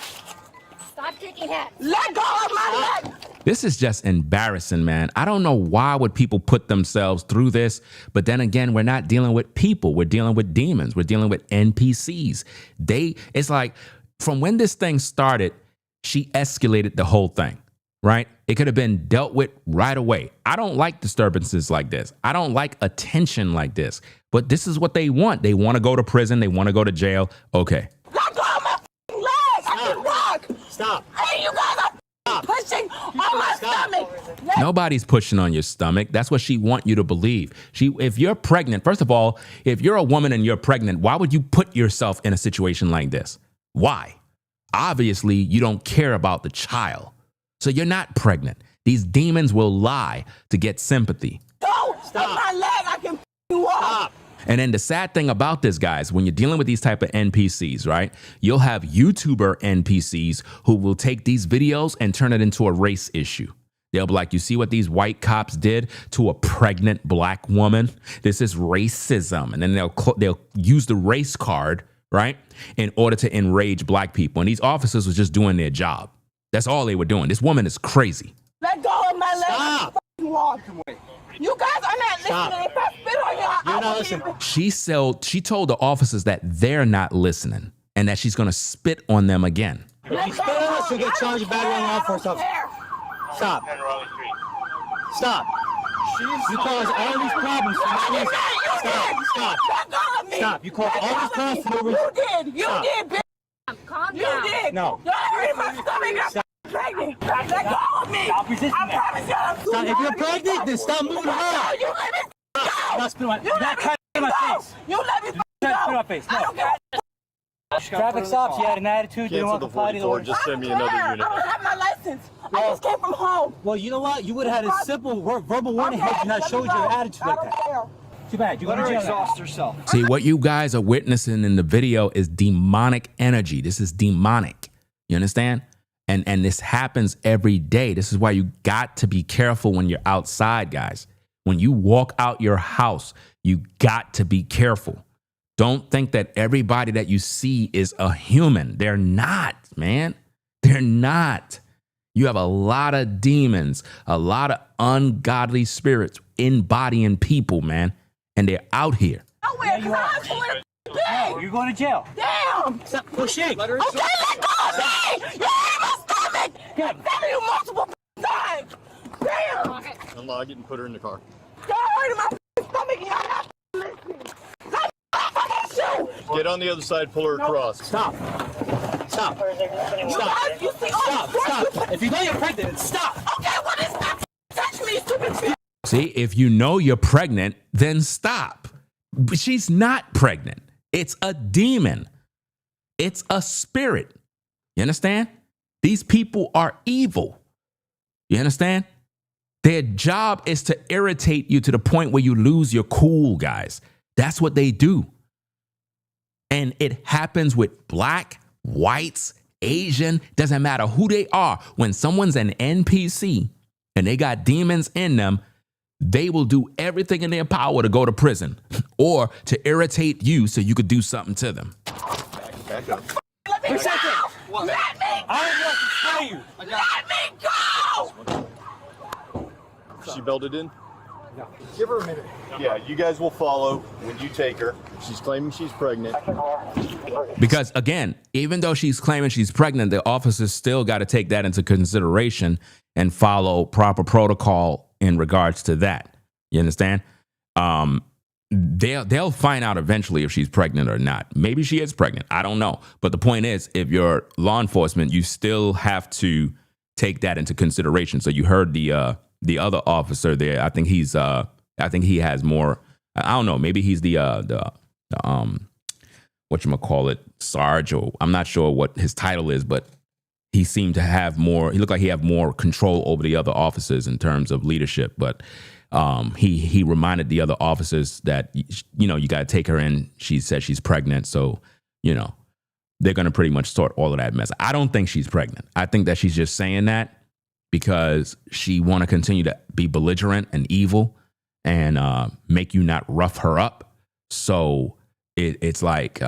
Stop kicking hats. Let go of my leg. This is just embarrassing, man. I don't know why would people put themselves through this, but then again, we're not dealing with people. We're dealing with demons. We're dealing with NPCs. It's like from when this thing started, she escalated the whole thing, right? It could have been dealt with right away. I don't like disturbances like this. I don't like attention like this, but this is what they want. They want to go to prison. They want to go to jail. Okay. Let go of my f***ing leg. I can walk. Stop. Hey, you guys are pushing on my stomach. Nobody's pushing on your stomach. That's what she want you to believe. If you're pregnant, first of all, if you're a woman and you're pregnant, why would you put yourself in a situation like this? Why? Obviously, you don't care about the child. So you're not pregnant. These demons will lie to get sympathy. Go. Stop. My leg. I can walk. Stop. And then the sad thing about this, guys, when you're dealing with these type of NPCs, right? You'll have YouTuber NPCs who will take these videos and turn it into a race issue. They'll be like, you see what these white cops did to a pregnant black woman? This is racism. And then they'll use the race card, right, in order to enrage black people. And these officers were just doing their job. That's all they were doing. This woman is crazy. Let go of my leg. Stop. Walk. You guys are not listening. If I spit on you, You're not listening. She told the officers that they're not listening and that she's going to spit on them again. If you spit on us, you'll get charged with battery on law enforcement. Stop. Stop. You caused all these problems for no reason. Stop. Stop. You caused all these problems for no reason. You did, bitch. Calm You down. did. No. You're hurting my stomach. I'm pregnant. Let go of me. Stop resisting I that. promise you I'm Stop. If you're pregnant, then stop moving around. You let me go. Not spit on my, You not let me try to spit in my go. face. You let me Try to spit in go. my face. I No. don't care. Traffic stops. You had an attitude. Didn't want to comply to the order. Just send me I another don't unit. have my license. I just came from home. Well, you know what? You would have had a simple verbal warning had you not showed your attitude like that. Too bad. You Let gotta her jail. exhaust herself. See, what you guys are witnessing in the video is demonic energy. This is demonic. You understand? And this happens every day. This is why you got to be careful when you're outside, guys. When you walk out your house, you got to be careful. Don't think that everybody that you see is a human. They're not, man. They're not. You have a lot of demons, a lot of ungodly spirits embodying people, man. And they're out here. Nowhere, because I'm going to bed. You're going to jail. Damn. Stop pushing. Okay, let go of me. You're in my stomach. I'm telling you multiple times. Damn. Unlock it and put her in the car. Y'all hurting my stomach. Y'all not listening. Let me fucking shoot. Get on the other side, pull her across. Stop. Stop. You guys, you see all the Stop. If you know you're pregnant, stop. Okay, what is that? Touch me, stupid bitch. See, if you know you're pregnant, then stop. But she's not pregnant. It's a demon. It's a spirit. You understand? These people are evil. You understand? Their job is to irritate you to the point where you lose your cool, guys. That's what they do. And it happens with black, whites, Asian, doesn't matter who they are. When someone's an NPC and they got demons in them, they will do everything in their power to go to prison or to irritate you so you could do something to them. Back up. Let me go. Let me go. I want to spray you. Let me go. She belted in? Give her a minute. Yeah, you guys will follow when you take her. She's claiming she's pregnant. Because again, even though she's claiming she's pregnant, the officers still got to take that into consideration and follow proper protocol in regards to that. You understand? They'll find out eventually if she's pregnant or not. Maybe she is pregnant. I don't know. But the point is, if you're law enforcement, you still have to take that into consideration. So you heard the other officer there. I think he has more. I don't know. Maybe he's the whatchamacallit, Sarge, or I'm not sure what his title is, but he seemed to have more. He looked like he had more control over the other officers in terms of leadership. But he reminded the other officers that, you know, you got to take her in. She said she's pregnant. So, you know, they're going to pretty much sort all of that mess. I don't think she's pregnant. I think that she's just saying that because she want to continue to be belligerent and evil and make you not rough her up. So it's like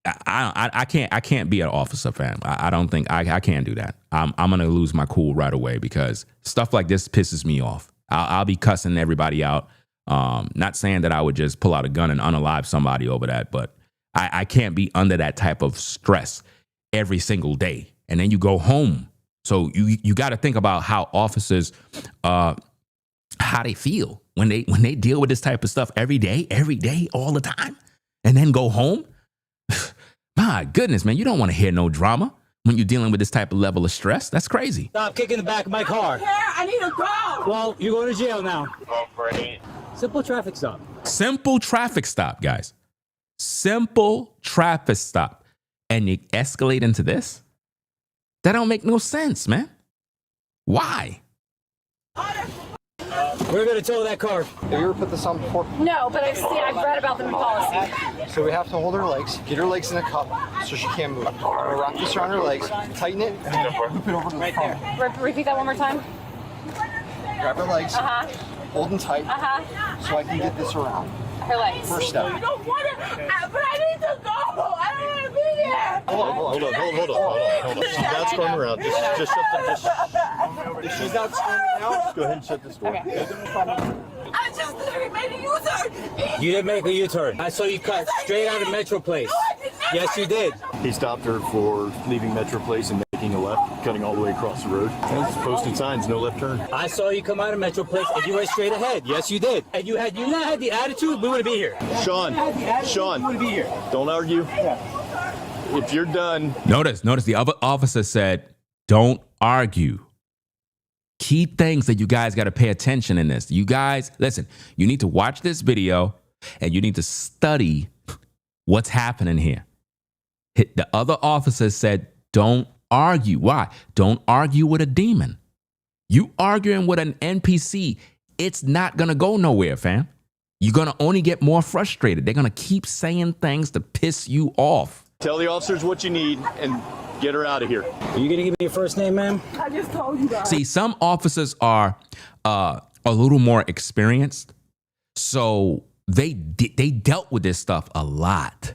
I can't be an officer, fam. I don't think I can't do that. I'm gonna lose my cool right away because stuff like this pisses me off. I'll be cussing everybody out. Not saying that I would just pull out a gun and unalive somebody over that, but I can't be under that type of stress every single day. And then you go home. So you got to think about how officers, how they feel when they deal with this type of stuff every day, all the time, and then go home. My goodness, man, you don't want to hear no drama when you're dealing with this type of level of stress. That's crazy. Stop kicking the back of my car. I need a go. Well, you're going to jail now. Simple traffic stop. Simple traffic stop, guys. Simple traffic stop. And you escalate into this? That don't make no sense, man. Why? We're going to tow that car. Have you ever put this on before? No, but I've read about them in policy. So we have to hold her legs, get her legs in a cup so she can't move. We're gonna wrap this around her legs, tighten it, and then loop it over to the front. Repeat that one more time. Grab her legs, hold them tight, so I can get this around. Her legs. First step. I don't want to, but I need to go. I don't want to be there. Hold on. She's not squirming around. Just shut the. If she's not swimming now, Go ahead and shut this door. I just literally made a U-turn. You didn't make a U-turn. I saw you cut straight out of Metro Place. Yes, you did. He stopped her for leaving Metro Place and making a left, cutting all the way across the road. It's posted signs, no left turn. I saw you come out of Metro Place and you went straight ahead. Yes, you did. And you not had the attitude, we wouldn't be here. Sean, We wouldn't be here. don't argue. If you're done, Notice the other officer said, don't argue. Key things that you guys got to pay attention in this. You guys, listen, you need to watch this video and you need to study what's happening here. The other officer said, don't argue. Why? Don't argue with a demon. You arguing with an NPC, it's not going to go nowhere, fam. you're going to only get more frustrated. They're going to keep saying things to piss you off. Tell the officers what you need and get her out of here. Are you gonna give me your first name, ma'am? I just told you guys. See, some officers are a little more experienced, so they dealt with this stuff a lot.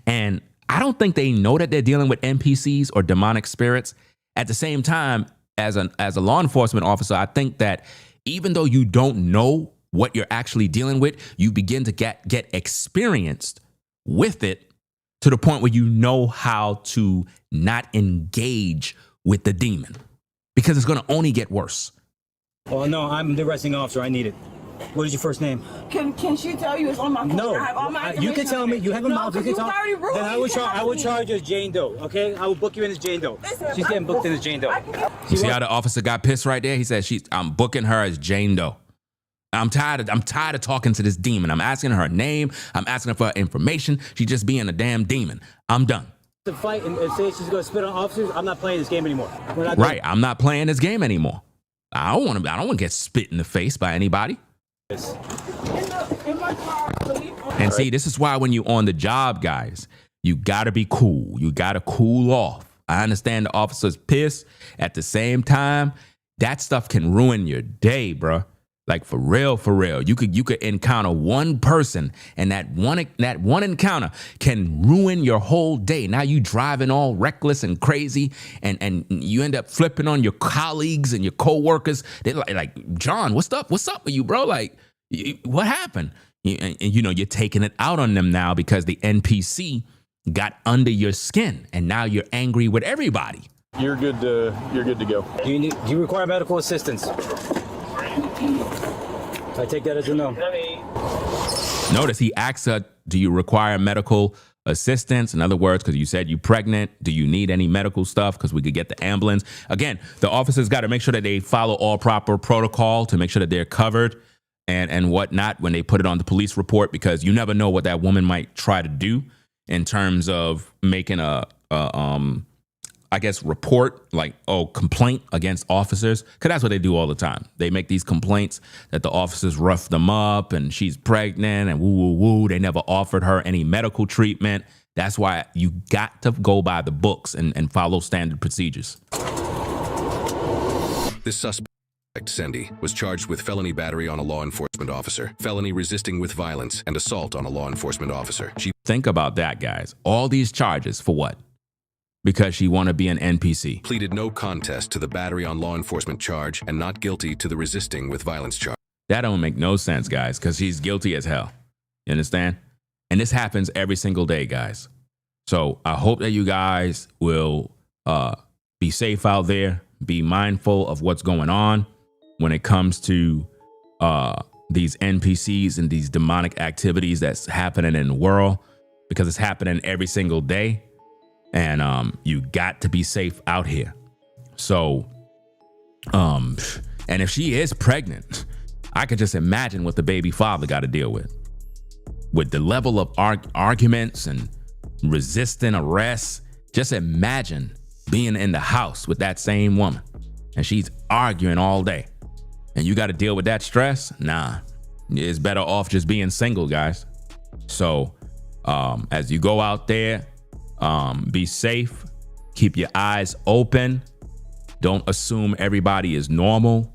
And I don't think they know that they're dealing with NPCs or demonic spirits. At the same time, as a law enforcement officer, I think that even though you don't know what you're actually dealing with, you begin to get experienced with it to the point where you know how to not engage with the demon, because it's going to only get worse. Well, no, I'm the arresting officer. I need it. What is your first name? Can she tell you it's on my phone? No, I have all my you can tell me. You have a mouth. You can tell. Then I would charge you as Jane Doe. Okay, I will book you in as Jane Doe. She's getting booked in as Jane Doe. You see how the officer got pissed right there? He said, I'm booking her as Jane Doe. I'm tired of talking to this demon. I'm asking her name. I'm asking her for her information. She's just being a damn demon. I'm done. To fight and say she's going to spit on officers, I'm not playing this game anymore. Right, I'm not playing this game anymore. I don't want to get spit in the face by anybody. And see, this is why when you're on the job, guys, you got to be cool. You got to cool off. I understand the officer's pissed. At the same time, that stuff can ruin your day, bro. Like for real. You could encounter one person, and that one encounter can ruin your whole day. Now you driving all reckless and crazy, and you end up flipping on your colleagues and your coworkers. They're like, John, what's up with you, bro? Like, what happened? And you're taking it out on them now because the NPC got under your skin, and now you're angry with everybody. You're good to go. Do you require medical assistance? I take that as a no. Notice he asks her, do you require medical assistance? In other words, because you said you're pregnant, do you need any medical stuff? Because we could get the ambulance. Again, the officers got to make sure that they follow all proper protocol to make sure that they're covered and whatnot when they put it on the police report, because you never know what that woman might try to do in terms of making report, complaint against officers, because that's what they do all the time. They make these complaints that the officers roughed them up and she's pregnant and woo. They never offered her any medical treatment. That's why you got to go by the books and follow standard procedures. This suspect, Cindy, was charged with felony battery on a law enforcement officer, felony resisting with violence, and assault on a law enforcement officer. Think about that, guys. All these charges for what? Because she want to be an NPC. Pleaded no contest to the battery on law enforcement charge and not guilty to the resisting with violence charge. That don't make no sense, guys, because she's guilty as hell. You understand? And this happens every single day, guys. So I hope that you guys will be safe out there, be mindful of what's going on when it comes to these NPCs and these demonic activities that's happening in the world, because it's happening every single day. And you got to be safe out here. So, and if she is pregnant, I could just imagine what the baby father got to deal with the level of arguments and resisting arrest. Just imagine being in the house with that same woman and she's arguing all day and you got to deal with that stress. Nah, it's better off just being single, guys. So as you go out there, be safe, keep your eyes open. Don't assume everybody is normal.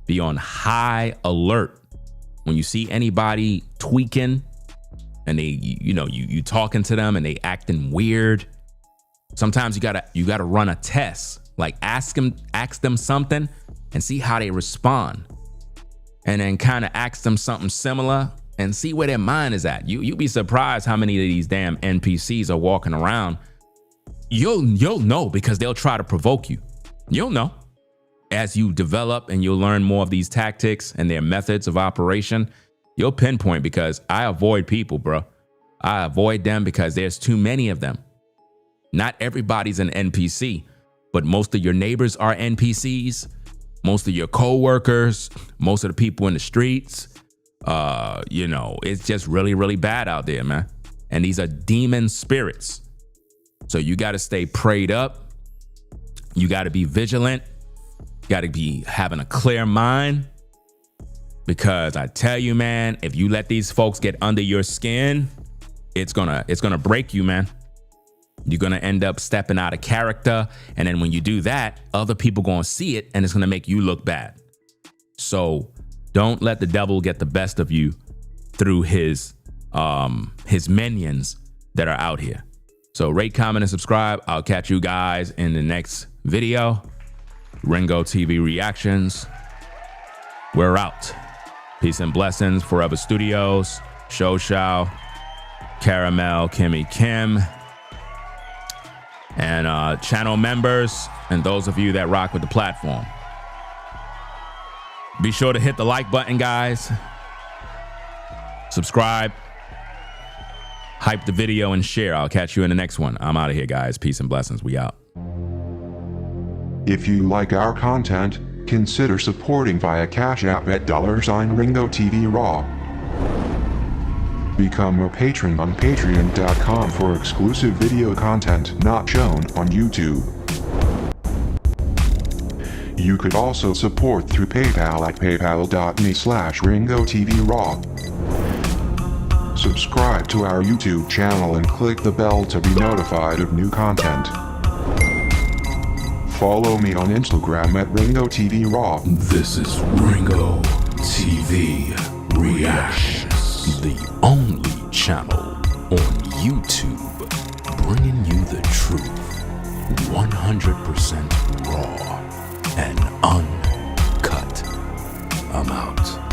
Be on high alert. When you see anybody tweaking and you talking to them and they acting weird, sometimes you gotta run a test. Like ask them something and see how they respond. And then kind of ask them something similar and see where their mind is at. You'd be surprised how many of these damn NPCs are walking around. You'll know, because they'll try to provoke you. You'll know as you develop and you'll learn more of these tactics and their methods of operation. You'll pinpoint, because I avoid people, bro. I avoid them because there's too many of them. Not everybody's an NPC, but most of your neighbors are NPCs. Most of your coworkers, most of the people in the streets. It's just really, really bad out there, man. And these are demon spirits. So you got to stay prayed up. You got to be vigilant. You got to be having a clear mind. Because I tell you, man, if you let these folks get under your skin, it's gonna break you, man. You're gonna end up stepping out of character. And then when you do that, other people gonna see it and it's gonna make you look bad. So don't let the devil get the best of you through his minions that are out here. So rate, comment, and subscribe. I'll catch you guys in the next video. Ringo TV Reactions. We're out. Peace and blessings. Forever Studios, Show Shao, Caramel, Kimmy Kim, and channel members, and those of you that rock with the platform. Be sure to hit the like button, guys. Subscribe. Hype the video and share. I'll catch you in the next one. I'm out of here, guys. Peace and blessings. We out. If you like our content, consider supporting via Cash App at $Ringo TV Raw. Become a patron on patreon.com for exclusive video content not shown on YouTube. You could also support through PayPal at paypal.me/Ringo TV Raw. Subscribe to our YouTube channel and click the bell to be notified of new content. Follow me on Instagram at Ringo TV Raw. This is Ringo TV Reactions, the only channel on YouTube bringing you the truth, 100% raw and uncut. I'm out.